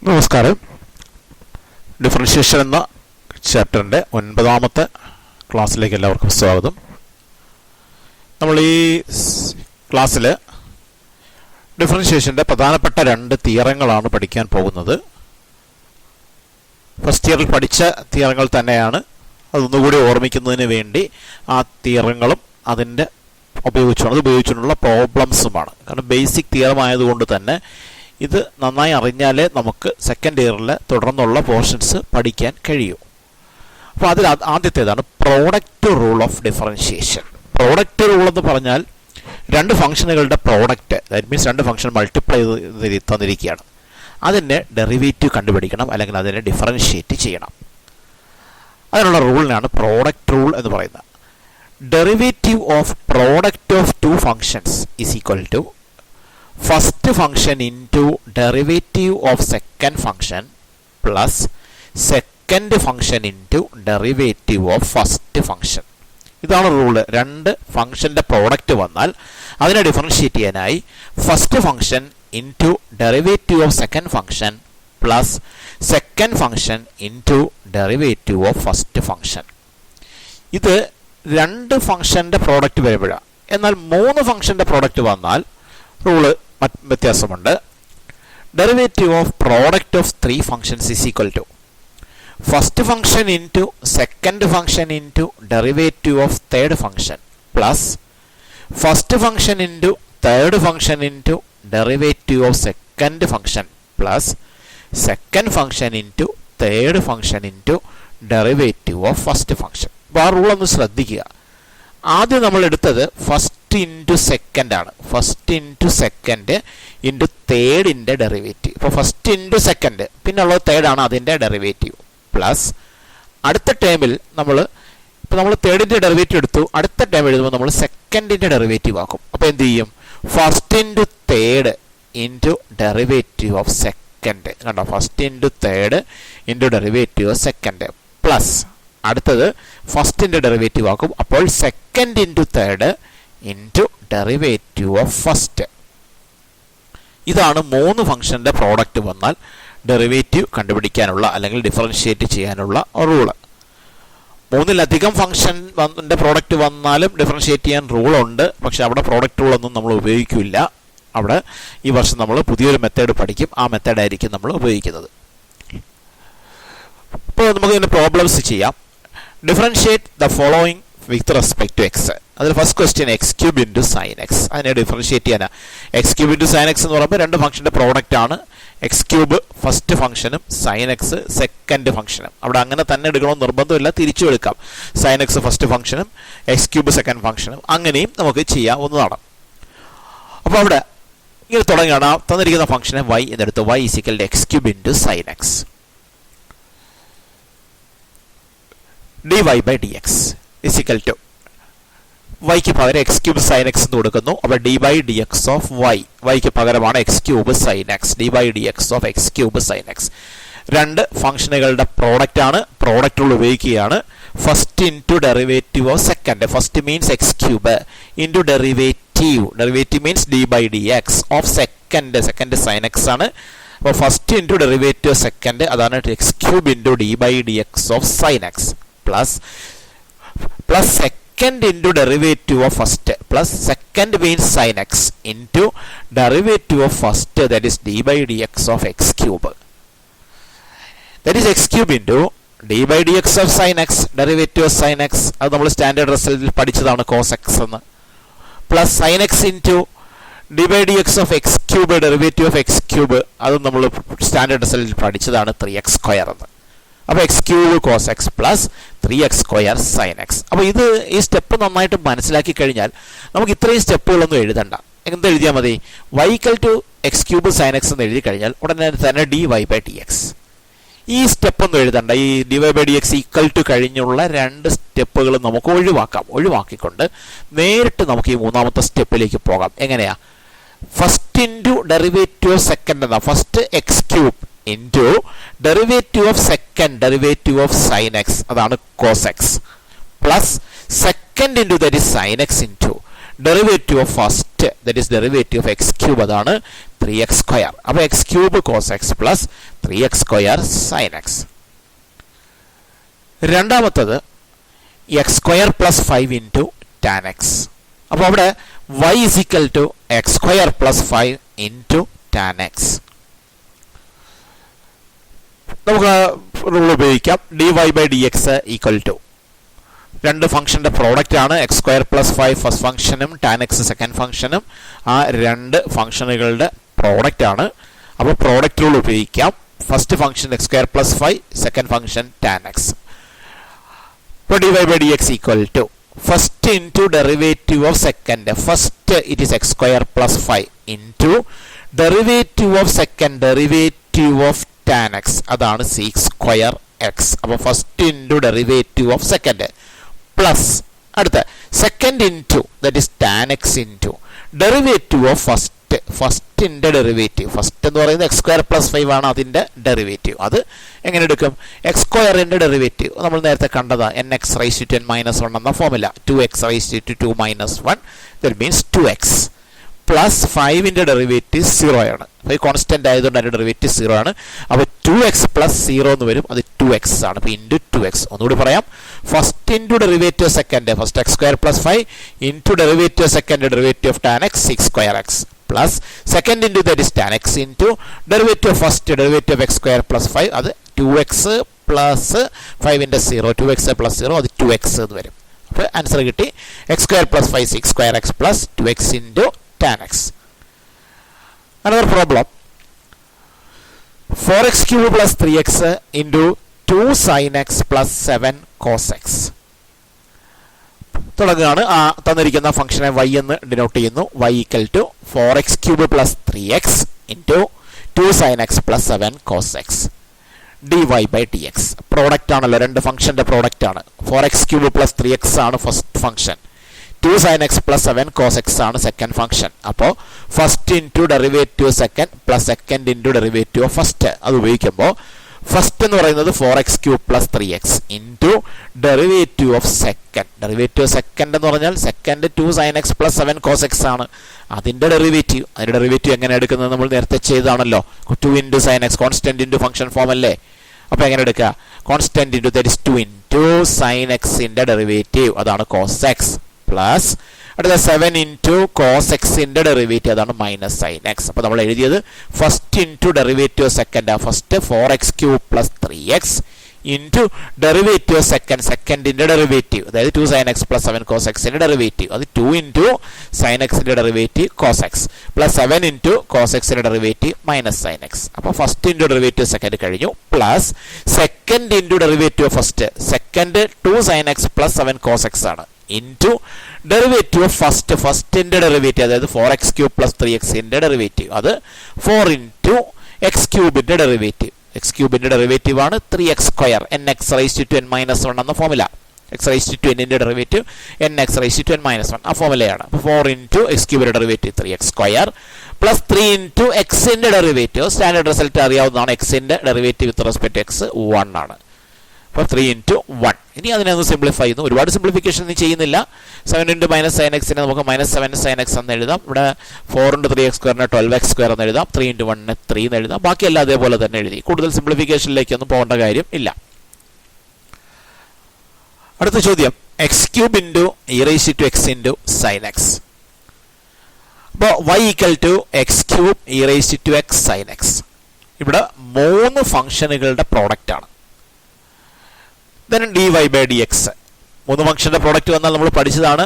നമസ്കാരം. ഡിഫറൻഷിയേഷൻ എന്ന ചാപ്റ്ററിൻ്റെ 9ാമത്തെ ക്ലാസ്സിലേക്ക് എല്ലാവർക്കും സ്വാഗതം. നമ്മൾ ഈ ക്ലാസ്സിൽ ഡിഫറൻഷിയേഷൻ്റെ പ്രധാനപ്പെട്ട 2 തിയറങ്ങളാണ് പഠിക്കാൻ പോകുന്നത്. ഫസ്റ്റ് ഇയറിൽ പഠിച്ച തിയറങ്ങൾ തന്നെയാണ്. അതൊന്നുകൂടി ഓർമ്മിക്കുന്നതിന് വേണ്ടി ആ തിയറങ്ങളും അതിൻ്റെ ഉപയോഗിച്ചുകൊണ്ടുള്ള പ്രോബ്ലംസുമാണ്. കാരണം ബേസിക് തിയറം ആയതുകൊണ്ട് തന്നെ ഇത് നന്നായി അറിഞ്ഞാലേ നമുക്ക് സെക്കൻഡ് ഇയറിൽ തുടർന്നുള്ള പോർഷൻസ് പഠിക്കാൻ കഴിയൂ. അപ്പോൾ അതിൽ ആദ്യത്തേതാണ് product rule of differentiation. Product rule എന്ന് പറഞ്ഞാൽ 2 ഫംഗ്ഷനുകളുടെ product, that means 2 function multiply തന്നിരിക്കുകയാണ്. അതിൻ്റെ ഡെറിവേറ്റീവ് കണ്ടുപിടിക്കണം, അല്ലെങ്കിൽ അതിനെ ഡിഫറൻഷിയേറ്റ് ചെയ്യണം. അതിനുള്ള റൂളിനാണ് പ്രോഡക്റ്റ് റൂൾ എന്ന് പറയുന്നത്. Derivative of product of 2 functions is equal to first function into derivative of second function plus second function into derivative of first function. ഇതാണ് റൂള്. 2 ഫംഗ്ഷൻ്റെ പ്രോഡക്റ്റ് വന്നാൽ അതിനെ ഡിഫറൻഷിയേറ്റ് ചെയ്യാനായി first function into derivative of second function plus second function into derivative of first function. ഇത് 2 ഫംഗ്ഷൻ്റെ product വരുമ്പോഴാണ്. എന്നാൽ 3 ഫംഗ്ഷൻ്റെ പ്രോഡക്റ്റ് വന്നാൽ റൂള് വ്യത്യാസമുണ്ട്. Derivative of product of 3 functions is equal to first function into second function into derivative of third function plus first function into third function into derivative of second function plus second function into third function into derivative of first function. അപ്പോൾ ആ റൂളൊന്ന് ശ്രദ്ധിക്കുക. ആദ്യം നമ്മൾ എടുത്തത് first into second ആണ്. First into second into തേർഡിൻ്റെ derivative. ഇപ്പോൾ ഫസ്റ്റ് ഇൻറ്റു സെക്കൻഡ് പിന്നെ ഉള്ളത് തേർഡാണ്, അതിൻ്റെ ഡെറിവേറ്റീവ് പ്ലസ് അടുത്ത ടേമിൽ നമ്മൾ തേർഡിൻ്റെ ഡെറിവേറ്റീവ് എടുത്തു. അടുത്ത ടേം എഴുതുമ്പോൾ നമ്മൾ സെക്കൻഡിൻ്റെ ഡെറിവേറ്റീവ് ആക്കും. അപ്പോൾ എന്ത് ചെയ്യും? First into third into derivative of second. കണ്ടോ? First into third into derivative of second plus അടുത്തത് ഫസ്റ്റിൻ്റെ ഡെറിവേറ്റീവ് ആക്കും. അപ്പോൾ second into third into derivative of first. ഇതാണ് 3 ഫംഗ്ഷൻ്റെ പ്രോഡക്റ്റ് വന്നാൽ ഡെറിവേറ്റീവ് കണ്ടുപിടിക്കാനുള്ള അല്ലെങ്കിൽ ഡിഫറൻഷിയേറ്റ് ചെയ്യാനുള്ള റൂള്. 3-ലധികം ഫംഗ്ഷൻ്റെ പ്രോഡക്റ്റ് വന്നാലും ഡിഫറൻഷിയേറ്റ് ചെയ്യാൻ റൂളുണ്ട്. പക്ഷെ അവിടെ പ്രോഡക്റ്റ് റൂളൊന്നും നമ്മൾ ഉപയോഗിക്കില്ല. അവിടെ ഈ വർഷം നമ്മൾ പുതിയൊരു മെത്തേഡ് പഠിക്കും. ആ മെത്തേഡായിരിക്കും നമ്മൾ ഉപയോഗിക്കുന്നത്. ഇപ്പോൾ നമുക്ക് ഇതിൻ്റെ പ്രോബ്ലംസ് ചെയ്യാം. Differentiate the following with respect to x. അതിൽ first question x cube into sine x. അതിനെ ഡിഫറൻഷിയേറ്റ് ചെയ്യാനാണ്. X cube into sine x എന്ന് പറയുമ്പോൾ 2 ഫംഗ്ഷൻ്റെ പ്രോഡക്റ്റ് ആണ്. എക്സ് ക്യൂബ് ഫസ്റ്റ് ഫംഗ്ഷനും സൈൻ എക്സ് സെക്കൻഡ് ഫംഗ്ഷനും. അവിടെ അങ്ങനെ തന്നെ എടുക്കണമെന്ന് നിർബന്ധമില്ല, തിരിച്ചു എടുക്കാം. സൈൻ എക്സ് ഫസ്റ്റ് ഫംഗ്ഷനും എക്സ് ക്യൂബ് സെക്കൻഡ് ഫംഗ്ഷനും അങ്ങനെയും നമുക്ക് ചെയ്യാവുന്നതാണ്. അപ്പോൾ അവിടെ ഇങ്ങനെ തുടങ്ങുകയാണ്. തന്നിരിക്കുന്ന ഫംഗ്ഷനെ y എന്നെടുത്ത് y is equal to x cube into sine x dy by d x is equal to വൈക്ക് പകരം എക്സ് ക്യൂബ് സൈൻ എക്സ് എന്ന് കൊടുക്കുന്നു. അപ്പോൾ d by d x of വൈക്ക് പകരമാണ് x cube sine x. D by d x of x cube sine x. 2 ഫംഗ്ഷനുകളുടെ product ആണ്. Product rule ഉപയോഗിക്കുകയാണ്. First into derivative of second. First means x cube into derivative means D by d x of second sine x ആണ്. അപ്പോൾ first into derivative second, അതാണ് x cube into d by d x of sine x plus second into derivative of first plus second means sine x into derivative of first, that is d by d x of x cube. That is x cube into d by d x of sine x, derivative of sine x. അത് നമ്മൾ standard റിസൾട്ടിൽ പഠിച്ചതാണ്, cos X എന്ന്. Plus sine x into d by d x of x cube, derivative of x cube. അതും നമ്മൾ standard റിസൾട്ടിൽ പഠിച്ചതാണ്, 3x square എന്ന്. അപ്പോൾ x cube cos x plus 3x square sine x. അപ്പോൾ ഈ സ്റ്റെപ്പ് നന്നായിട്ട് മനസ്സിലാക്കി കഴിഞ്ഞാൽ നമുക്ക് ഇത്രയും സ്റ്റെപ്പുകളൊന്നും എഴുതണ്ട. എന്ത് എഴുതിയാൽ മതി? y equal to x cube sine x എന്ന് എഴുതി കഴിഞ്ഞാൽ ഉടനെ തന്നെ dy ബൈ ഡി എക്സ്. ഈ സ്റ്റെപ്പൊന്നും എഴുതണ്ട. ഈ dy by d x equal to കഴിഞ്ഞുള്ള 2 സ്റ്റെപ്പുകൾ നമുക്ക് ഒഴിവാക്കിക്കൊണ്ട് നേരിട്ട് നമുക്ക് ഈ 3ാമത്തെ സ്റ്റെപ്പിലേക്ക് പോകാം. എങ്ങനെയാ? First into derivative of second എന്നാ. First x cube into derivative of second, derivative of sine x, അതാണ് cos x plus second into that is sine x into derivative of first that is derivative of x cube അതാണ് 3x square. അപ്പോൾ x cube cos x plus 3x square sine x. രണ്ടാമത്തത് x square plus 5 into tan x. അപ്പോൾ അവിടെ y is equal to x square plus 5 into tan x. നമുക്ക് rule ഉപയോഗിക്കാം. dy by d x equal to രണ്ട് ഫംഗ്ഷൻ്റെ product ആണ്. X square plus 5 first ഫംഗ്ഷനും tan x second ഫംഗ്ഷനും ആ രണ്ട് ഫംഗ്ഷനുകളുടെ പ്രോഡക്റ്റ് ആണ്. അപ്പോൾ പ്രോഡക്റ്റ് റൂൾ ഉപയോഗിക്കാം. First function x square plus 5, second function tan x. അപ്പോൾ dy by d x equal to first into derivative of second. First it is x square plus 5 into derivative of second derivative of tan x അതാണ് sec square x. അപ്പോൾ first into derivative of second plus അടുത്ത second into that is tan x into derivative of ഫസ്റ്റിൻ്റെ derivative. First എന്ന് പറയുന്നത് X square plus 5 ആണ് അതിൻ്റെ derivative. അത് എങ്ങനെ എടുക്കും? എക്സ് സ്ക്വയറിൻ്റെ ഡെറിവേറ്റീവ് നമ്മൾ നേരത്തെ കണ്ടതാ nx റൈസ് ടു 10 മൈനസ് 1 എന്ന ഫോമില്ല. 2x raise to 2 minus 1 that means 2x plus 5ൻ്റെ ഡെറിവേറ്റീവ് 0 ആണ്. അപ്പോൾ ഈ കോൺസ്റ്റന്റ് ആയതുകൊണ്ട് അതിൻ്റെ ഡെറിവേറ്റീവ് 0 ആണ്. അപ്പോൾ 2x പ്ലസ് 0 എന്ന് വരും. അത് 2x ആണ്. അപ്പോൾ ഇൻറ്റു 2x. ഒന്നുകൂടി പറയാം. First into derivative second first X square plus 5 into derivative second derivative of tan X sec square X plus second into that is tan x into derivative first derivative of X square plus 5 അത് 2x plus 5ൻ്റെ 0 2x plus 0 അത് 2x എന്ന് വരും. അപ്പോൾ answer കിട്ടി. X square plus 5 sec square X plus 2x into tan x. Another problem. 4x cube plus 3x into 2 sin x plus 7 cos x. തുടങ്ങുകയാണ്. ആ തന്നിരിക്കുന്ന ഫംഗ്ഷനെ y എന്ന് ഡിനോട്ട് ചെയ്യുന്നു. y equal to 4x cube plus 3x into 2 sin x plus 7 cos x dy by d x. Product ആണല്ലോ, രണ്ട് ഫംഗ്ഷൻ്റെ product ആണ്. 4x ക്യൂബ് പ്ലസ് 3x ആണ് first function, 2 sin x plus 7 cos x ആണ് second function. അപ്പോൾ first into derivative second plus second into derivative first അത് ഉപയോഗിക്കുമ്പോൾ first എന്ന് പറയുന്നത് 4x cube plus 3x into derivative of second. Derivative second എന്ന് പറഞ്ഞാൽ second 2 sin x plus 7 cos x ആണ് അതിൻ്റെ ഡെറിവേറ്റീവ്. അതിൻ്റെ ഡെറിവേറ്റീവ് എങ്ങനെ എടുക്കുന്നത് നമ്മൾ നേരത്തെ ചെയ്താണല്ലോ. 2 into sin x constant into function form അല്ലേ. അപ്പോൾ എങ്ങനെ എടുക്കുക? Constant into that is 2 into sin x-ൻ്റെ ഡെറിവേറ്റീവ് അതാണ് cos x പ്ലസ് അടുത്ത 7 ഇൻറ്റു കോസ് എക്സിൻ്റെ ഡെറിവേറ്റീവ് അതാണ് മൈനസ് സൈൻ എക്സ്. അപ്പോൾ നമ്മൾ എഴുതിയത് first into derivative second first 4x cube plus 3x into derivative സെക്കൻഡിൻ്റെ ഡെറിവേറ്റീവ് അതായത് 2 sin x പ്ലസ് 7 കോസ് എക്സിൻ്റെ ഡെറിവേറ്റീവ് അത് 2 ഇൻറ്റു സൈൻ എക്സിൻ്റെ derivative cos x plus 7 into cos എക്സിൻ്റെ ഡെറിവേറ്റീവ് മൈനസ് സൈൻ എക്സ്. അപ്പോൾ ഫസ്റ്റ് ഇൻറ്റു ഡെറിവേറ്റീവ് സെക്കൻഡ് കഴിഞ്ഞു plus second into derivative first second 2 sin x plus 7 cos x ആണ് into derivative ഫസ്റ്റിൻ്റെ derivative അതായത് 4x cube plus 3xൻ്റെ derivative അത് 4 into x ക്യൂബിൻ്റെ derivative. X ക്യൂബിൻ്റെ ഡെറിവേറ്റീവ് ആണ് 3x square nx raise to 10 minus 1 എന്ന ഫോമുല. എക്സ് റൈസ് ടു 10ൻ്റെ derivative nx raise to 10 minus 1 ആ ഫോമുലയാണ്. അപ്പോൾ 4 ഇൻറ്റു എക്സ് ക്യൂബിൻ്റെ derivative 3x square plus 3 into എക്സിൻ്റെ ഡെറിവേറ്റീവ് സ്റ്റാൻഡേർഡ് റിസൾട്ട് അറിയാവുന്നതാണ്. എക്സിൻ്റെ ഡെറിവേറ്റീവ് വിത്ത് റെസ്പെക്ട് എക്സ് 1 ആണ്. അപ്പോൾ 3 ഇൻറ്റു 1. ഇനി അതിനൊന്ന് സിംപ്ലിഫൈ ചെയ്യുന്നു. ഒരുപാട് സിംപ്ലിഫിക്കേഷൻ ഒന്നും ചെയ്യുന്നില്ല. 7 ഇൻറ്റു മൈനസ് സൈൻ എക്സിനെ നമുക്ക് മൈനസ് 7 സൈൻ എക്സ് എന്ന് എഴുതാം. ഇവിടെ 4 ഇൻറ്റു 3x സ്ക്വയറിനെ 12x സ്ക്വയർ എന്ന് എഴുതാം. 3 ഇൻറ്റു 1നെ 3 എന്ന് എഴുതാം. ബാക്കിയെല്ലാം അതേപോലെ തന്നെ എഴുതി. കൂടുതൽ സിംപ്ലിഫിക്കേഷനിലേക്കൊന്നും പോകേണ്ട കാര്യം ഇല്ല. അടുത്ത ചോദ്യം x cube into e raise to x into sine x. അപ്പോൾ y equal to x cube e raise to x sine x. ഇവിടെ 3 ഫംഗ്ഷനുകളുടെ പ്രോഡക്റ്റ് ആണ്. then dy by d x. 3 ഫംഗ്ഷൻ്റെ പ്രോഡക്റ്റ് വന്നാൽ നമ്മൾ പഠിച്ചതാണ്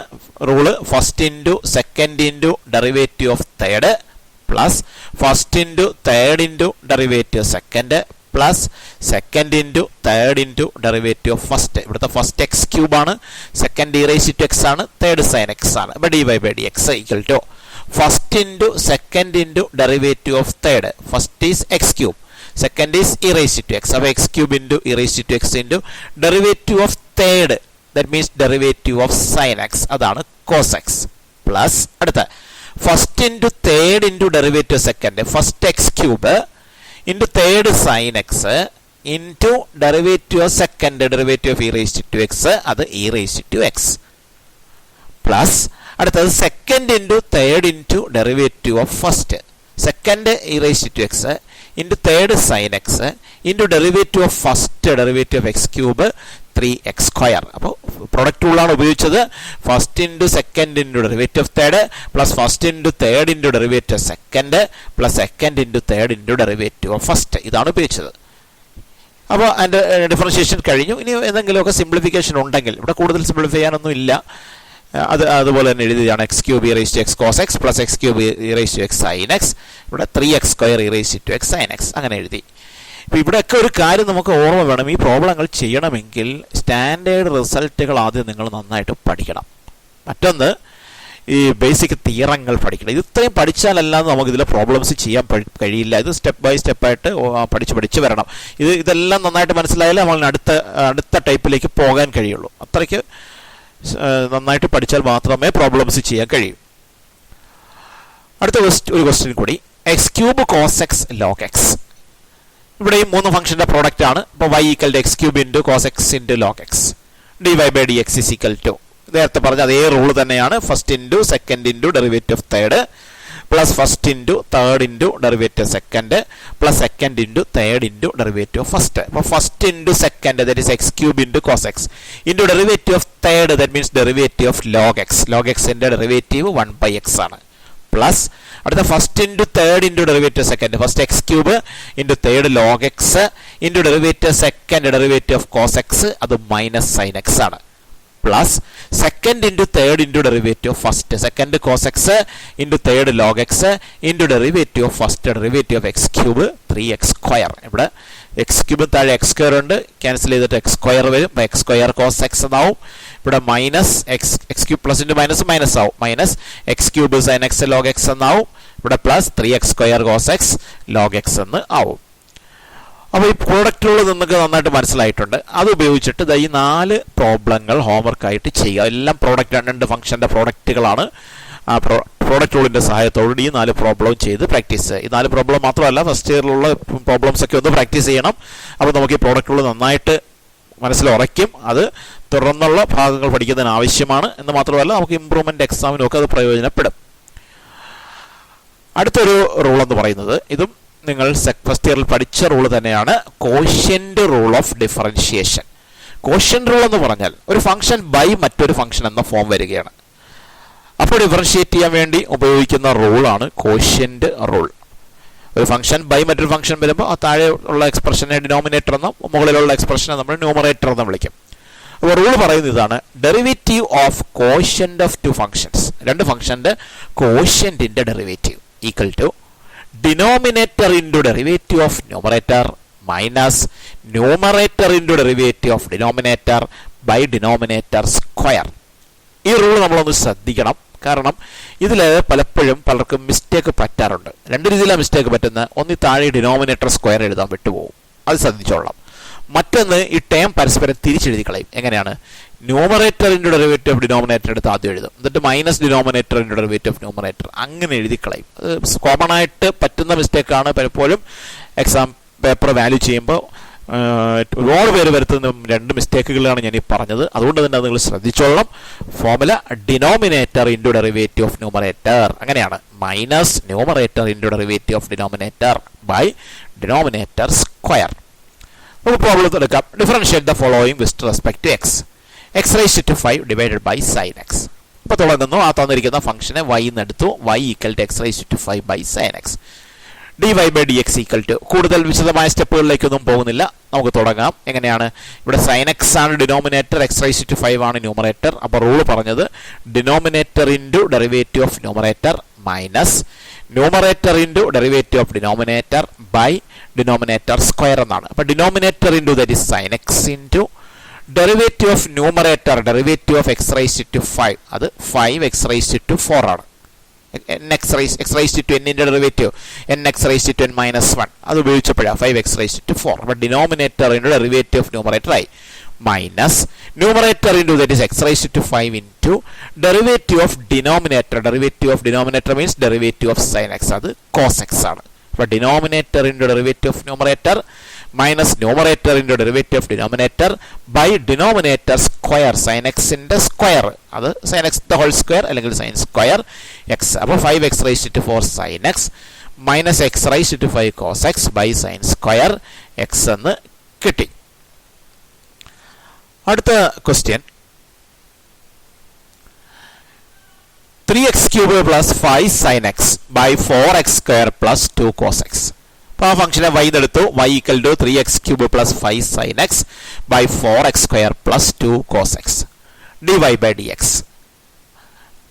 rule. First into second into derivative of third plus first into third into derivative second plus second into third into derivative of first. ഇവിടുത്തെ first x ക്യൂബാണ്, second e raise to x ആണ്, third sine x ആണ്. അപ്പോൾ dy by d x equal to first into second into derivative of third. First is x cube second is e raised to x. അപ്പോൾ x cube into e raised to x into derivative of third that means derivative of sin x അതാണ് cos x plus അടുത്ത first into third into derivative second first x cube into third sine x into derivative second derivative of e raised to x അത് e raised to x plus അടുത്തത് second into third into derivative of first. Second e raise to x into third sine x into derivative of first derivative of x cube 3x². അപ്പോൾ product റൂളാണ് ഉപയോഗിച്ചത്. First into second into derivative of third plus first into third into derivative of second plus second into third into derivative of first. ഇതാണ് ഉപയോഗിച്ചത്. അപ്പോൾ അതിൻ്റെ differentiation കഴിഞ്ഞു. ഇനി എന്തെങ്കിലുമൊക്കെ സിംപ്ലിഫിക്കേഷൻ ഉണ്ടെങ്കിൽ, ഇവിടെ കൂടുതൽ സിംപ്ലിഫൈ ചെയ്യാനൊന്നും ഇല്ല, അതുപോലെ തന്നെ എഴുതിയതാണ് x cube e raise to x cos x plus x cube e raise to x sine x. ഇവിടെ 3x² e raise to x sine x അങ്ങനെ എഴുതി. ഇപ്പോൾ ഇവിടെയൊക്കെ ഒരു കാര്യം നമുക്ക് ഓർമ്മ വേണം. ഈ പ്രോബ്ലങ്ങൾ ചെയ്യണമെങ്കിൽ സ്റ്റാൻഡേർഡ് റിസൾട്ടുകൾ ആദ്യം നിങ്ങൾ നന്നായിട്ട് പഠിക്കണം. മറ്റൊന്ന് ഈ ബേസിക് തിയറങ്ങൾ പഠിക്കണം. ഇത് ഇത്രയും പഠിച്ചാലല്ലാതെ നമുക്ക് ഇതിലെ പ്രോബ്ലംസ് ചെയ്യാൻ കഴിയില്ല. ഇത് സ്റ്റെപ്പ് ബൈ സ്റ്റെപ്പായിട്ട് പഠിച്ച് വരണം. ഇതെല്ലാം നന്നായിട്ട് മനസ്സിലായാലേ നമ്മൾ അടുത്ത ടൈപ്പിലേക്ക് പോകാൻ കഴിയുള്ളൂ. അത്രയ്ക്ക് നന്നായിട്ട് പഠിച്ചാൽ മാത്രമേ പ്രോബ്ലംസ് ചെയ്യാൻ കഴിയൂ. അടുത്ത ഒരു ക്വസ്റ്റ്യൻ കൂടി. X cube cos x log x. ഇവിടെ ഈ 3 ഫംഗ്ഷൻ്റെ പ്രോഡക്റ്റ് ആണ്. അപ്പോൾ y equal to x cube into cos x into log x dy/dx is equal to നേരത്തെ പറഞ്ഞ അതേ റൂൾ തന്നെയാണ്. First into second into derivative of third plus first into third into derivative second plus second into third into derivative of first. അപ്പോൾ first into second that is x cube into cos x into derivative of third that means derivative of log x. Log എക്സിൻ്റെ derivative 1/x ആണ്. Plus അടുത്ത first into third into derivative second first x cube into third log x into derivative second derivative of cos x അത് minus sine x ആണ്. Plus second into third into derivative of first second cos x into third log x into derivative of first derivative of x cube 3x². ഇവിടെ X cube താഴെ x² ഉണ്ട്, cancel ചെയ്തിട്ട് x² വരും. അപ്പോൾ x² cos x എന്നാവും. ഇവിടെ minus x cube plus into minus minus ആവും. Minus x cube sine x log x എന്നാവും. ഇവിടെ plus 3x² cos x log x എന്ന് ആവും. അപ്പോൾ ഈ പ്രോഡക്റ്റുകൾ നിങ്ങൾക്ക് നന്നായിട്ട് മനസ്സിലായിട്ടുണ്ട്. അത് ഉപയോഗിച്ചിട്ട് ഈ 4 പ്രോബ്ലങ്ങൾ ഹോംവർക്കായിട്ട് ചെയ്യുക. എല്ലാം പ്രോഡക്റ്റ് 2 ഫംഗ്ഷൻ്റെ പ്രോഡക്റ്റുകളാണ്. ആ പ്രോഡക്റ്റ് റൂളിൻ്റെ സഹായത്തോടുകൂടി ഈ 4 പ്രോബ്ലം ചെയ്ത് പ്രാക്ടീസ്. ഈ 4 പ്രോബ്ലം മാത്രമല്ല ഫസ്റ്റ് ഇയറിലുള്ള പ്രോബ്ലംസ് ഒക്കെ ഒന്ന് പ്രാക്ടീസ് ചെയ്യണം. അപ്പോൾ നമുക്ക് ഈ പ്രോഡക്റ്റ് റൂൾ നന്നായിട്ട് മനസ്സിലുറയ്ക്കും. അത് തുടർന്നുള്ള ഭാഗങ്ങൾ പഠിക്കുന്നതിന് ആവശ്യമാണ് എന്ന് മാത്രമല്ല നമുക്ക് ഇമ്പ്രൂവ്മെൻ്റ് എക്സാമിനൊക്കെ അത് പ്രയോജനപ്പെടും. അടുത്തൊരു റൂൾ എന്ന് പറയുന്നത് ഇതും നിങ്ങൾ ഫസ്റ്റ് ഇയറിൽ പഠിച്ച റൂൾ തന്നെയാണ്. Quotient rule of differentiation. Quotient rule എന്ന് പറഞ്ഞാൽ ഒരു ഫംഗ്ഷൻ ബൈ മറ്റൊരു ഫംഗ്ഷൻ എന്ന ഫോം വരികയാണ്. അപ്പോൾ ഡിഫറൻഷിയേറ്റ് ചെയ്യാൻ വേണ്ടി ഉപയോഗിക്കുന്ന റൂളാണ് കോഷ്യന്റ് റൂൾ. ഒരു ഫംഗ്ഷൻ ബൈ മറ്റൊരു ഫംഗ്ഷൻ വരുമ്പോൾ ആ താഴെ ഉള്ള എക്സ്പ്രഷനെ ഡിനോമിനേറ്റർ എന്നും മുകളിലുള്ള എക്സ്പ്രഷനെ നമ്മൾ ന്യൂമറേറ്റർ എന്ന് വിളിക്കും. അപ്പോൾ റൂൾ പറയുന്നത് ഇതാണ്: derivative of quotient of 2 functions. 2 ഫംഗ്ഷന്റെ കോഷ്യന്റിന്റെ derivative equal to denominator into derivative of numerator minus numerator into derivative of denominator by denominator square. ഈ റൂൾ നമ്മളൊന്ന് ശ്രദ്ധിക്കണം. കാരണം ഇതിൽ പലപ്പോഴും പലർക്കും മിസ്റ്റേക്ക് പറ്റാറുണ്ട്. 2 രീതിയിലാണ് മിസ്റ്റേക്ക് പറ്റുന്നത്. ഒന്ന് താഴെ ഡിനോമിനേറ്റർ സ്ക്വയർ എഴുതാൻ വിട്ടുപോകും, അത് ശ്രദ്ധിച്ചോളാം. മറ്റൊന്ന് ഈ ടേം പരസ്പരം തിരിച്ചെഴുതി കളയും. എങ്ങനെയാണ്? Numerator into derivative of denominator എടുത്ത് ആദ്യം എഴുതും, എന്നിട്ട് minus denominator into derivative of numerator അങ്ങനെ എഴുതി കളയും. അത് കോമൺ ആയിട്ട് പറ്റുന്ന മിസ്റ്റേക്കാണ്. പലപ്പോഴും എക്സാം പേപ്പർ വാല്യൂ ചെയ്യുമ്പോൾ ഒരുപാട് പേര് വരുത്തുന്ന 2 മിസ്റ്റേക്കുകളാണ് ഞാൻ ഈ പറഞ്ഞത്. അതുകൊണ്ട് തന്നെ അത് നിങ്ങൾ ശ്രദ്ധിച്ചോളണം. Formula denominator into derivative of numerator അങ്ങനെയാണ്, minus numerator into derivative of denominator by denominator square. നമുക്ക് പ്രോബ്ലം എടുക്കാം. Differentiate the following with respect to x. X raise to 5 divided by sine x. ഇപ്പോൾ തുടങ്ങുന്നു. ആ തന്നിരിക്കുന്ന ഫംഗ്ഷനെ y എന്നെടുത്തു. y equal to x raise to 5 by sine x dy/dx equal to. കൂടുതൽ വിശദമായ സ്റ്റെപ്പുകളിലേക്കൊന്നും പോകുന്നില്ല, നമുക്ക് തുടങ്ങാം. എങ്ങനെയാണ്? ഇവിടെ സൈൻ എക്സ് ആണ് ഡിനോമിനേറ്റർ, എക്സ് റൈസ് ടു 5 ആണ് ന്യൂമറേറ്റർ. അപ്പോൾ റൂൾ പറഞ്ഞത് denominator into derivative of numerator minus numerator into derivative of denominator by denominator square എന്നാണ്. അപ്പോൾ denominator into that is sine x into derivative of numerator derivative of x raise to 5 അത് 5x raise to 4 ആണ്. x raise to n ന്റെ derivative nx raise to n minus 1 അത് ഉപയോഗിച്ചപ്പോഴാണ് 5x raise to 4. അപ്പോൾ denominator into derivative of numerator ആയി minus numerator into that is x raise to 5 into derivative of denominator. Derivative of denominator means derivative of sine x അത് cos x ആണ്. അപ്പോൾ denominator into derivative of numerator minus numerator into derivative of denominator by denominator square sine എക്സിൻ്റെ square, അത് sine x the whole square അല്ലെങ്കിൽ sine square x. അപ്പോൾ 5x raised to 4 sine x minus x raised to 5 cos x by sine square x എന്ന് കിട്ടി. അടുത്ത question 3x cube plus 5 sine x by 4x square plus 2 cos x. അപ്പോൾ ആ ഫംഗ്ഷനെ y എടുത്തു, y equal to 3x cube plus 5 sine x by 4x square plus 2 cos x d y by d x.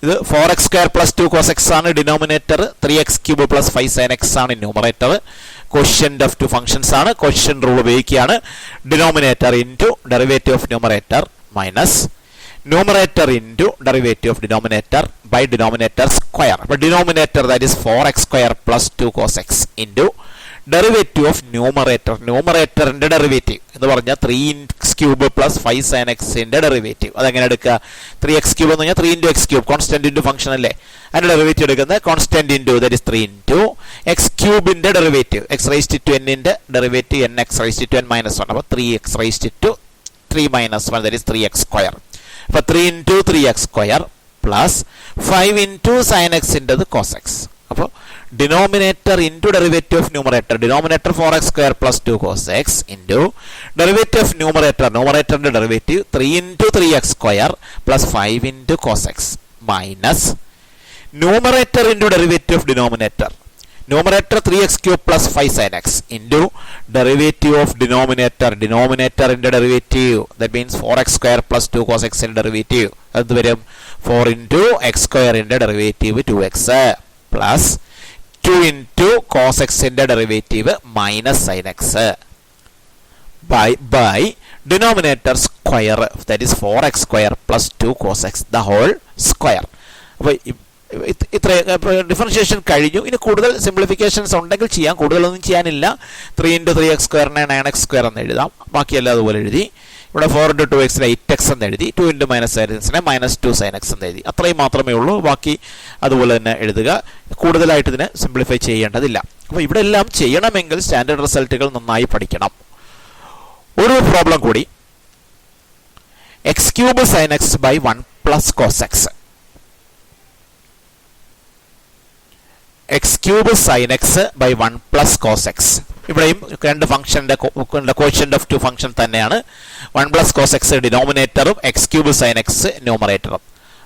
ഇത് 4x square plus 2 cos x ആണ് denominator, 3x cube plus 5 sine x ആണ് numerator. Quotient of two functions ആണ്, ക്വഷ്യൻ rule ഉപയോഗിക്കുകയാണ്. Denominator into derivative of numerator minus numerator into derivative of denominator by denominator square. അപ്പോൾ denominator that is 4x square plus 2 cos x into derivative of numerator, ന്യൂമറേറ്ററിന്റെ derivative എന്ന് പറഞ്ഞാൽ 3x cube plus 5 sine എക്സിന്റെ derivative. അതെങ്ങനെ എടുക്കുക? 3x cube എന്ന് പറഞ്ഞാൽ 3 into x cube, constant into function അല്ലേ, അതിന്റെ ഡെറിവേറ്റീവ് എടുക്കുന്നത് constant into that is 3 into x ക്യൂബിന്റെ ഡെറിവേറ്റീവ്, എക്സ് റൈസ്ഡ് ടു എന്നിന്റെ derivative n x raised to n minus 1. അപ്പോൾ 3x raised to 3 minus 1 that is 3x square. അപ്പോൾ 3 into 3x square plus 5 into sine എക്സിൻ്റെത് cos x. അപ്പോൾ denominator into derivative of numerator, denominator 4x square plus 2 cos x into derivative of numerator, ന്യൂമറേറ്ററിന്റെ derivative 3 into 3x square plus 5 into cos x minus numerator into derivative of denominator, numerator 3x cube plus 5 sine x into derivative of denominator, ഡിനോമിനേറ്ററിന്റെ derivative that means 4x square plus 2 cos എക്സിന്റെ derivative അത് വരും 4 into x സ്ക്വയറിന്റെ derivative 2x plus 2 into cos എക്സിന്റെ derivative minus sine x by denominator square that is 4x square plus 2 cos x the whole square. അപ്പോൾ ഇത്ര differentiation കഴിഞ്ഞു. ഇനി കൂടുതൽ സിംപ്ലിഫിക്കേഷൻസ് ഉണ്ടെങ്കിൽ ചെയ്യാം, കൂടുതലൊന്നും ചെയ്യാനില്ല. 3 ഇൻറ്റു 3x സ്ക്വയറിനെ 9x സ്ക്വയർ എന്ന് എഴുതാം, ബാക്കിയെല്ലാം അതുപോലെ എഴുതി. ഇവിടെ 4 ഇൻറ്റു 2xനെ 8x എന്ന് എഴുതി, 2 ഇൻറ്റു മൈനസ് സൈൻ എക്സിനെ മൈനസ് 2 സൈൻ എക്സ് എന്ന് എഴുതി. അത്രയും മാത്രമേ ഉള്ളൂ, ബാക്കി അതുപോലെ തന്നെ എഴുതുക. കൂടുതലായിട്ട് ഇതിനെ സിംപ്ലിഫൈ ചെയ്യേണ്ടതില്ല. അപ്പോൾ ഇവിടെ എല്ലാം ചെയ്യണമെങ്കിൽ സ്റ്റാൻഡേർഡ് റിസൾട്ടുകൾ നന്നായി പഠിക്കണം. ഒരു പ്രോബ്ലം കൂടി, x cube sine x by 1 plus cos x. X cube sine x by 1 plus cos x. ഇവിടെയും രണ്ട് ഫംഗ്ഷന്റെ ക്വോഷ്യന്റ് ഓഫ് ടു ഫംഗ്ഷൻ തന്നെയാണ്. 1 പ്ലസ് കോസ് എക്സ് ഡിനോമിനേറ്ററും എക്സ് ക്യൂബ് സൈൻ എക്സ് ന്യൂമറേറ്ററും.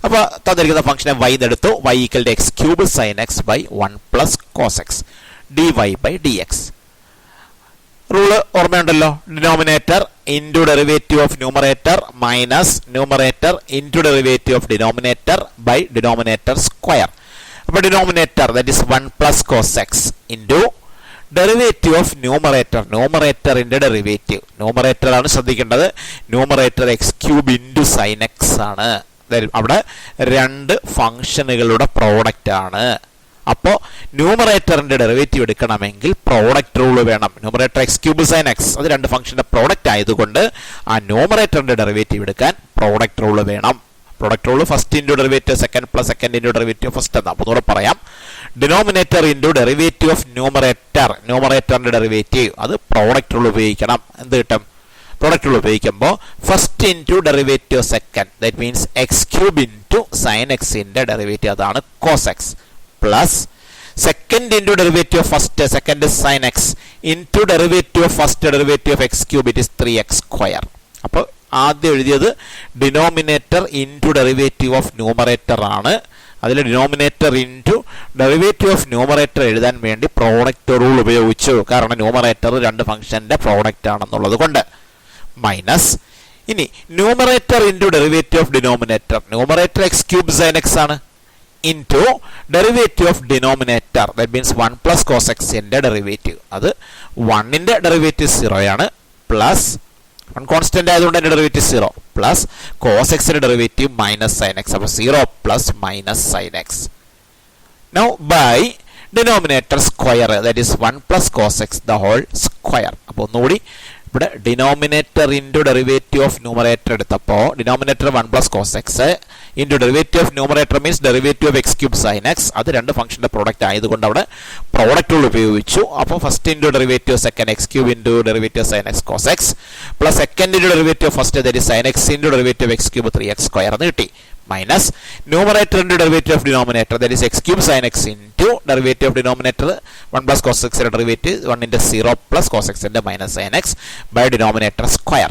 അപ്പോൾ തന്നിരിക്കുന്ന ഫംഗ്ഷനെ y എടുത്തു, y equal to x cube sine x by 1 plus cos x d y by d x. Rule ഓർമ്മയുണ്ടല്ലോ, denominator into derivative of numerator minus numerator into derivative of denominator by denominator square. അപ്പോൾ denominator that is 1 plus cos x into derivative of numerator, ന്യൂമറേറ്ററിന്റെ derivative, numerator ആണ് ശ്രദ്ധിക്കേണ്ടത്, numerator x cube into sine x ആണ്. അവിടെ രണ്ട് ഫംഗ്ഷനുകളുടെ product ആണ്. അപ്പോൾ ന്യൂമറേറ്ററിന്റെ ഡെറിവേറ്റീവ് എടുക്കണമെങ്കിൽ പ്രോഡക്റ്റ് റൂൾ വേണം. Numerator x cube sine x അത് രണ്ട് ഫംഗ്ഷന്റെ പ്രോഡക്റ്റ് ആയതുകൊണ്ട് ആ ന്യൂമറേറ്ററിന്റെ ഡെറിവേറ്റീവ് എടുക്കാൻ പ്രോഡക്റ്റ് റൂൾ വേണം. Product rule first into derivative second plus second into derivative first എന്നാ. അപ്പോൾ ഒന്നുകൂടെ പറയാം, denominator into derivative of numerator, ന്യൂമറേറ്ററിന്റെ ഡെറിവേറ്റീവ് അത് പ്രോഡക്റ്റ് റൂൾ ഉപയോഗിക്കണം. എന്ത് കിട്ടും? പ്രോഡക്റ്റ് റൂൾ ഉപയോഗിക്കുമ്പോൾ first into derivative second that means x cube into sine എക്സിന്റെ ഡെറിവേറ്റീവ് അതാണ് cos x plus second into derivative of first second sine x into derivative of first derivative of x cube it is 3x square. അപ്പോൾ ആദ്യം എഴുതിയത് denominator into derivative of numerator ആണ്. അതിൽ denominator into derivative of numerator എഴുതാൻ വേണ്ടി product rule ഉപയോഗിച്ചു, കാരണം numerator രണ്ട് ഫംഗ്ഷന്റെ പ്രോഡക്റ്റ് ആണെന്നുള്ളത് കൊണ്ട്. മൈനസ് ഇനി numerator into derivative of denominator, numerator x cube sine x ആണ്, into derivative of denominator that means 1 plus cos എക്സിന്റെ ഡെറിവേറ്റീവ് അത് 1ന്റെ ഡെറിവേറ്റീവ് 0 ആണ്, പ്ലസ് 1 കോൺസ്റ്റന്റ് ആയതുകൊണ്ട് അതിന്റെ ഡെറിവേറ്റീവ് 0 പ്ലസ് കോസ് എക്സിന്റെ ഡെറിവേറ്റീവ് മൈനസ് സൈൻ എക്സ്. അപ്പോൾ 0 plus minus sine x. Now by denominator square that is 1 plus cos x the whole square. അപ്പോൾ ഒന്നുകൂടി ഇവിടെ denominator into derivative of numerator എടുത്തപ്പോൾ denominator 1 plus cos x into derivative of numerator means derivative of x cube sine x. അത് രണ്ട് ഫംഗ്ഷൻ്റെ product ആയതുകൊണ്ട് അവിടെ product rule ഉപയോഗിച്ചു. അപ്പോൾ first into derivative second x cube into derivative sine x cos x plus second into derivative first that is sine x into derivative x cube 3x square എന്ന് കിട്ടി. Minus numerator into derivative of denominator that is x cube sine x into derivative of denominator 1 plus cos എക്സിൻ്റെ derivative 1 into 0 plus cos എക്സിൻ്റെ minus sine x by denominator square.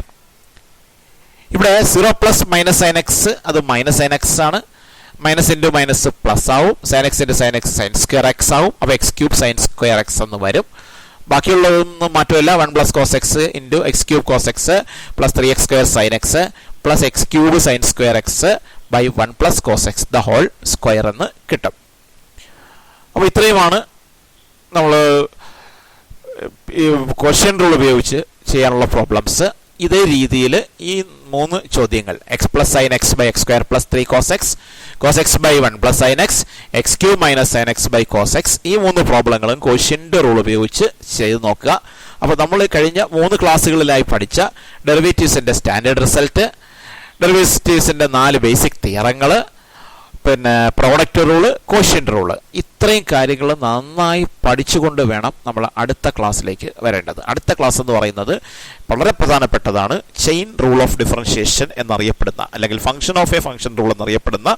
ഇവിടെ 0 plus minus sine x അത് minus sine x ആണ്. Minus into minus plus ആവും. Sine x into sine x sine square x ആവും. അപ്പോൾ x cube sine square x എന്ന് വരും. ബാക്കിയുള്ളതൊന്നും മാറ്റമില്ല. 1 plus cos x into x cube cos x plus 3x square sine x plus x cube sine square x by 1 plus cos x the whole square എന്ന് കിട്ടും. അപ്പോൾ ഇത്രയുമാണ് നമ്മൾ ഈ ക്വസ്റ്റ്യൻ റൂൾ ഉപയോഗിച്ച് ചെയ്യാനുള്ള പ്രോബ്ലംസ്. ഇതേ രീതിയിൽ ഈ 3 ചോദ്യങ്ങൾ x plus sine x by x square plus 3 cos x, cos x by 1 plus sine x, x cube minus sine x by cos x, ഈ 3 പ്രോബ്ലങ്ങളും ക്വസ്റ്റ്യൻ്റെ റൂൾ ഉപയോഗിച്ച് ചെയ്ത് നോക്കുക. അപ്പോൾ നമ്മൾ കഴിഞ്ഞ 3 ക്ലാസ്സുകളിലായി പഠിച്ച ഡെറിവേറ്റീവ്സിൻ്റെ സ്റ്റാൻഡേർഡ് റിസൾട്ട്, ഡെറിവേറ്റീവ്സിൻ്റെ 4 ബേസിക് തിയറങ്ങൾ, പിന്നെ പ്രോഡക്റ്റ് റൂള്, ക്വസ്റ്റ്യൻ്റ് റൂള്, ഇത്രയും കാര്യങ്ങൾ നന്നായി പഠിച്ചുകൊണ്ട് വേണം നമ്മൾ അടുത്ത ക്ലാസ്സിലേക്ക് വരേണ്ടത്. അടുത്ത ക്ലാസ് എന്ന് പറയുന്നത് വളരെ പ്രധാനപ്പെട്ടതാണ്. ചെയിൻ റൂൾ ഓഫ് ഡിഫറൻഷിയേഷൻ എന്നറിയപ്പെടുന്ന, അല്ലെങ്കിൽ function of A function rule എന്നറിയപ്പെടുന്ന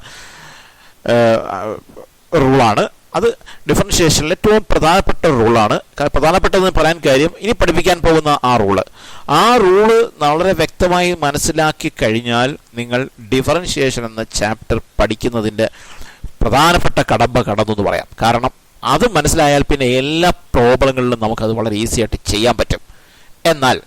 റൂളാണ്. അത് ഡിഫറൻഷിയേഷനിൽ ഏറ്റവും പ്രധാനപ്പെട്ട റൂളാണ്. പ്രധാനപ്പെട്ടതെന്ന് പറയാൻ കാര്യം ഇനി പഠിപ്പിക്കാൻ പോകുന്ന ആ റൂള് വളരെ വ്യക്തമായി മനസ്സിലാക്കി കഴിഞ്ഞാൽ നിങ്ങൾ ഡിഫറൻഷിയേഷൻ എന്ന ചാപ്റ്റർ പഠിക്കുന്നതിൻ്റെ പ്രധാനപ്പെട്ട കടമ്പ കടന്നു എന്ന് പറയാം. കാരണം അത് മനസ്സിലായാൽ പിന്നെ എല്ലാ പ്രോബ്ലങ്ങളിലും നമുക്കത് വളരെ ഈസി ആയിട്ട് ചെയ്യാൻ പറ്റും. എന്നാൽ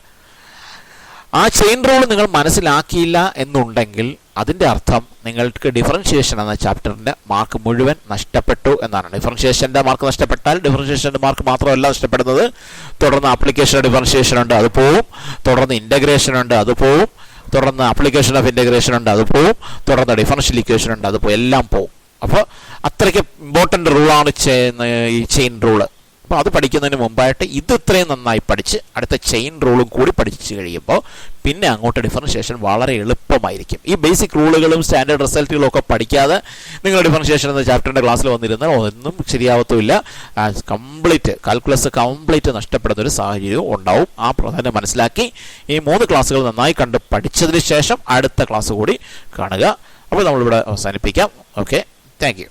ആ ചെയിൻ റൂൾ നിങ്ങൾ മനസ്സിലാക്കിയില്ല എന്നുണ്ടെങ്കിൽ അതിൻ്റെ അർത്ഥം നിങ്ങൾക്ക് ഡിഫറൻഷിയേഷൻ എന്ന ചാപ്റ്ററിൻ്റെ മാർക്ക് മുഴുവൻ നഷ്ടപ്പെട്ടു എന്നാണ്. ഡിഫറൻഷിയേഷൻ്റെ മാർക്ക് നഷ്ടപ്പെട്ടാൽ ഡിഫറൻഷിയേഷൻ്റെ മാർക്ക് മാത്രമല്ല നഷ്ടപ്പെടുന്നത്, തുടർന്ന് ആപ്ലിക്കേഷൻ ഡിഫറൻഷിയേഷൻ ഉണ്ട് അത് പോവും, തുടർന്ന് ഇൻ്റഗ്രേഷൻ ഉണ്ട് അത് പോവും, തുടർന്ന് ആപ്ലിക്കേഷൻ ഓഫ് ഇൻ്റഗ്രേഷൻ ഉണ്ട് അത് പോവും, തുടർന്ന് ഡിഫറൻഷ്യൽ ഇക്വേഷൻ ഉണ്ട് അത് പോവും, എല്ലാം പോവും. അപ്പോൾ അത്രയ്ക്ക് ഇമ്പോർട്ടൻ്റ് റൂളാണ് ഈ ചെയിൻ റൂള്. അപ്പോൾ അത് പഠിക്കുന്നതിന് മുമ്പായിട്ട് ഇത് ഇത്രയും നന്നായി പഠിച്ച് അടുത്ത ചെയിൻ റൂളും കൂടി പഠിച്ചു കഴിയുമ്പോൾ പിന്നെ അങ്ങോട്ട് ഡിഫറൻഷിയേഷൻ വളരെ എളുപ്പമായിരിക്കും. ഈ ബേസിക് റൂളുകളും സ്റ്റാൻഡേർഡ് റിസൾട്ടുകളും ഒക്കെ പഠിക്കാതെ നിങ്ങൾ ഡിഫറൻഷിയേഷൻ എന്ന ചാപ്റ്ററിൻ്റെ ക്ലാസ്സിൽ വന്നിരുന്നാൽ ഒന്നും ശരിയാവത്തുമില്ല. കാൽക്കുലസ് കംപ്ലീറ്റ് നഷ്ടപ്പെടുന്ന ഒരു സാഹചര്യവും ഉണ്ടാവും. ആ പ്രാധാന്യം മനസ്സിലാക്കി ഈ 3 ക്ലാസ്സുകൾ നന്നായി കണ്ട് പഠിച്ചതിന് ശേഷം അടുത്ത ക്ലാസ് കൂടി കാണുക. അപ്പോൾ നമ്മളിവിടെ അവസാനിപ്പിക്കാം. Okay, thank you.